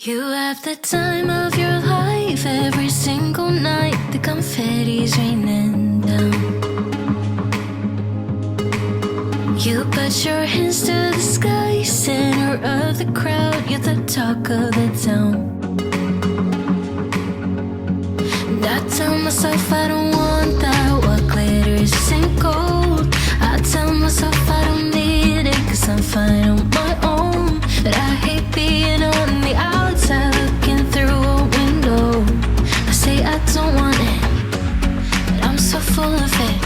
You have the time of your life every single night. The confetti's raining down. You put your hands to the sky, center of the crowd. You're the talk of the town. And I tell myself I don't want that. What glitters isn't gold. I tell myself I don't need it, 'cause I'm fine on my own. But I hate being on the outside looking through a window. I say I don't want it, but I'm so full of it.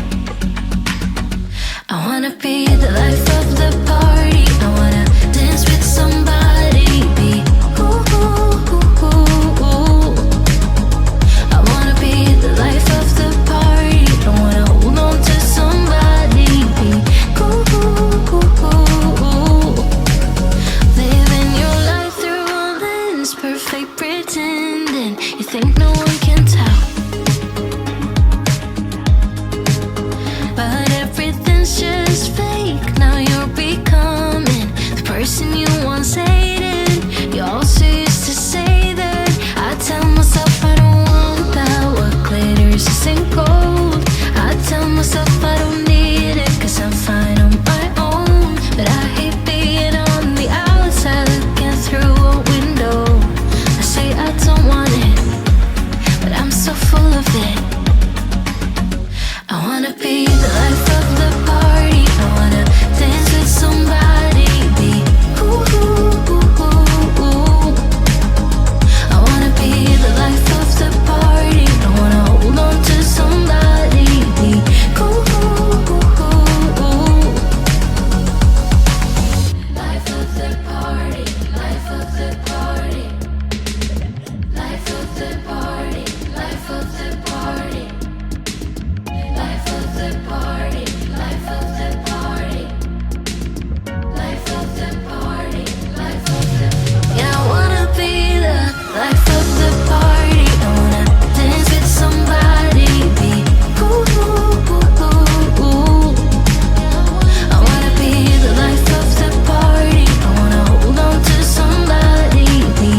I wanna be the life of the party. I wanna dance with somebody. Be ooh, ooh, ooh, ooh, ooh. I wanna be the life of the party. I wanna hold on to somebody. Be ooh, ooh, ooh, ooh, ooh. Living your life through a lens, perfect pretending. You think no one can tell, but everything's just fake. Now you're becoming the person you once hated. You also used to say that. I tell myself I don't want that. What glitters isn't gold. I tell myself I don't need it, 'cause I'm fine on my own. But I hate being on the outside looking through a window. I say I don't want it, but I'm so full of it. I wanna be the life of the party. I wanna dance with somebody. Be ooh, ooh, ooh, ooh, ooh. I wanna be the life of the party. I wanna hold on to somebody. Be ooh, ooh, ooh, ooh. Life of the party. Life of the party. Life of the party. Life of the party. Life of the party, life of the party. Life of the party, life of the party. Yeah, I wanna be the life of the party. I wanna dance with somebody. Be ooh, ooh, ooh, ooh, ooh. I wanna be the life of the party. I wanna hold on to somebody. Be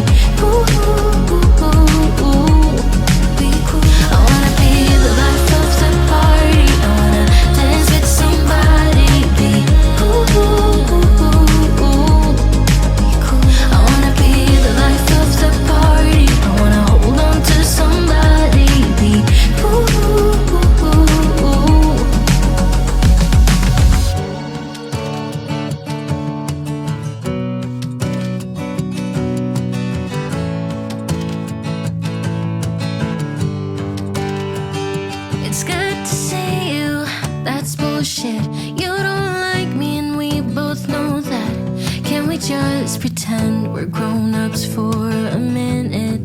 ooh, ooh, ooh, ooh, ooh. Be cool. I wanna be the life of the party. I wanna dance with somebody. Be ooh, ooh, ooh, ooh, ooh. Be cool. I wanna be the life of the party. I wanna hold on to somebody. Be ooh, ooh, ooh, ooh, ooh. It's good to see you, that's bullshit. You don't like me and we both know that. Can we just pretend we're grown-ups for a minute?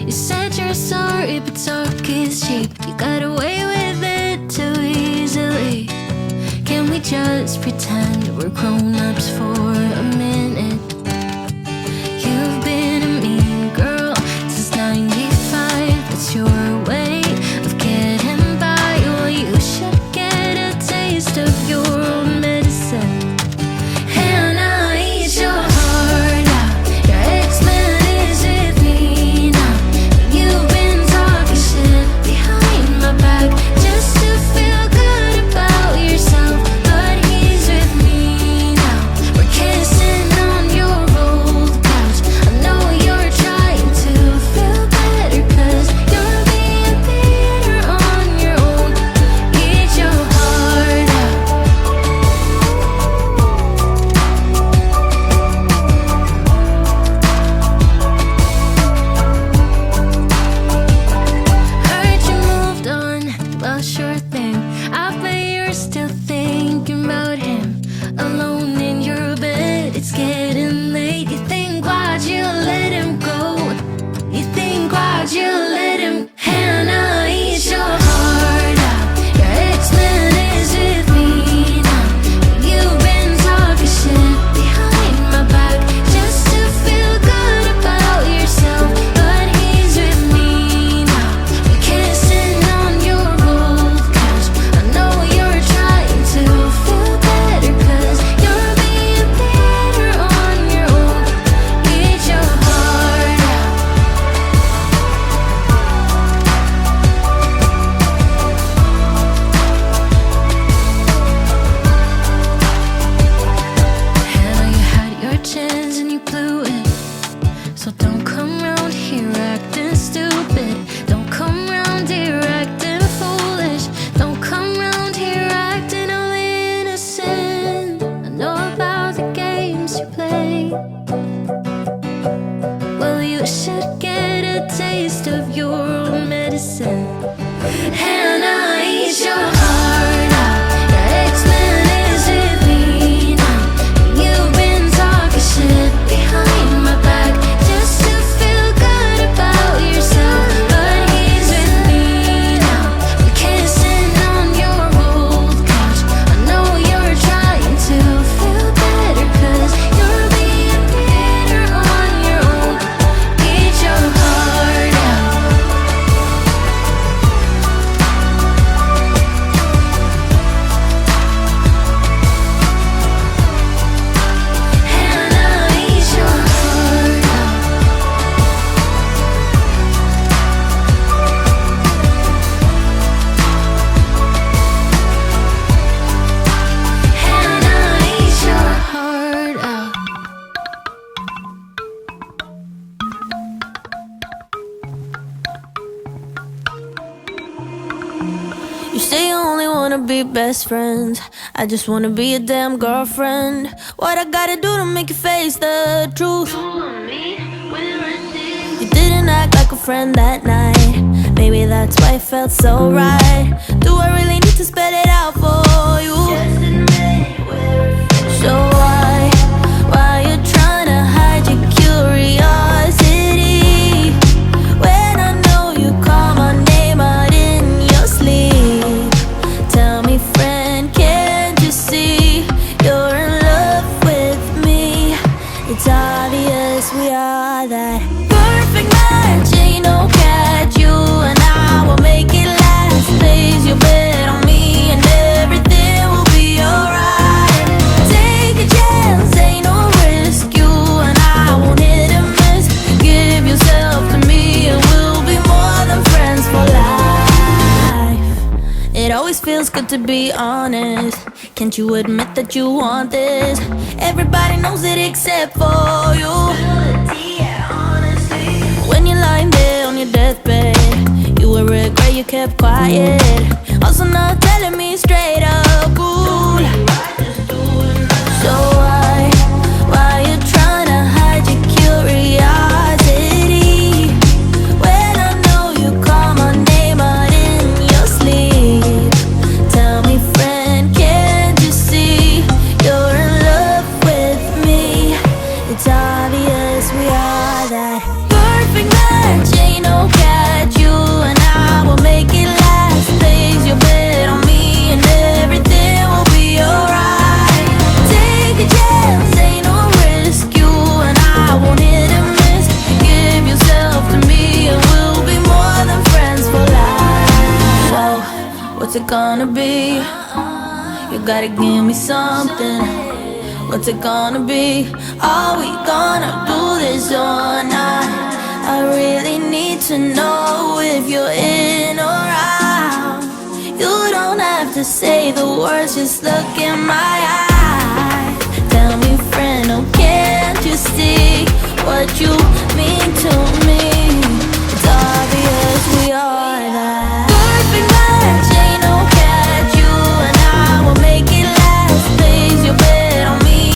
You said you're sorry, but talk is cheap. You got away with it too easily. Can we just pretend we're grown-ups for a minute? You've been a mean girl since 95. That's your way of getting by. Well, you should get a taste of your own medicine. And I eat your heart out. Your ex-man is with me now. You've been talking shit behind my back just to feel good about yourself. But he's with me now. We're kissing on your old couch. I know you're trying to feel better, 'cause you're being bitter on your own. Eat your heart out. Heard you moved on, well, sure thing. I bet you're still thinking about him. Alone in your bed, it's getting late. You think, why'd you let him go? You think, why'd you let him? Hannah, eat your heart out. Your ex-man is with me now. You've been talking shit behind my back just to feel good about yourself. But he's with me now. We're kissing on your old couch. I know you're trying to feel better, 'cause you're being bitter on your own. Eat your So don't come round here acting stupid. Don't come round here acting foolish. Don't come round here acting all innocent. I know about the games you play. Well, you should get a taste of your own medicine. Hannah, ease your heart out. Your ex-man is with me now. You've been talking shit behind my back just to feel good about yourself. But he's with me now. We're kissing on your old couch. I know you're trying to feel better, 'cause you're being bitter on your own. Eat your heart out. Hannah, eat your heart out. Hannah, eat your heart out. You say you only wanna be best friends. I just wanna be a damn girlfriend. What I gotta do to make you face the truth? You didn't act like a friend that night. Maybe that's why it felt so right. Do I really need to spell it out for you? So why you trying to hide your curiosity when I know you call my name out in your sleep? Tell me, friend, can't you see you're in love with me? It's obvious we are that perfect match. Ain't no catch, you and I will make it last. Place your bet on me and everything will be alright. Take a chance, ain't no risk. You and I won't hit and miss. Give yourself to me and we'll be more than friends for life. It always feels good to be honest. Can't you admit that you want this? Everybody knows it except for you. When you're lying there on your deathbed, you will regret you kept quiet. Also not telling me straight up, ooh. So why you trying to hide your curiosity when I know you call my name out in your sleep? Tell me, friend, can't you see you're in love with me? It's obvious we are that perfect match. Ain't no catch, you and I will make it last. Place your bet on me and everything will be alright. Take a chance, ain't no risk. You and I won't hit and miss. Give yourself to me and we'll be more than friends for life. So, what's it gonna be? You gotta give me something. What's it gonna be? Are we gonna do this or not? I really need to know if you're in or out. You don't have to say the words, just look in my eyes. Tell me, friend, oh, can't you see what you mean to me?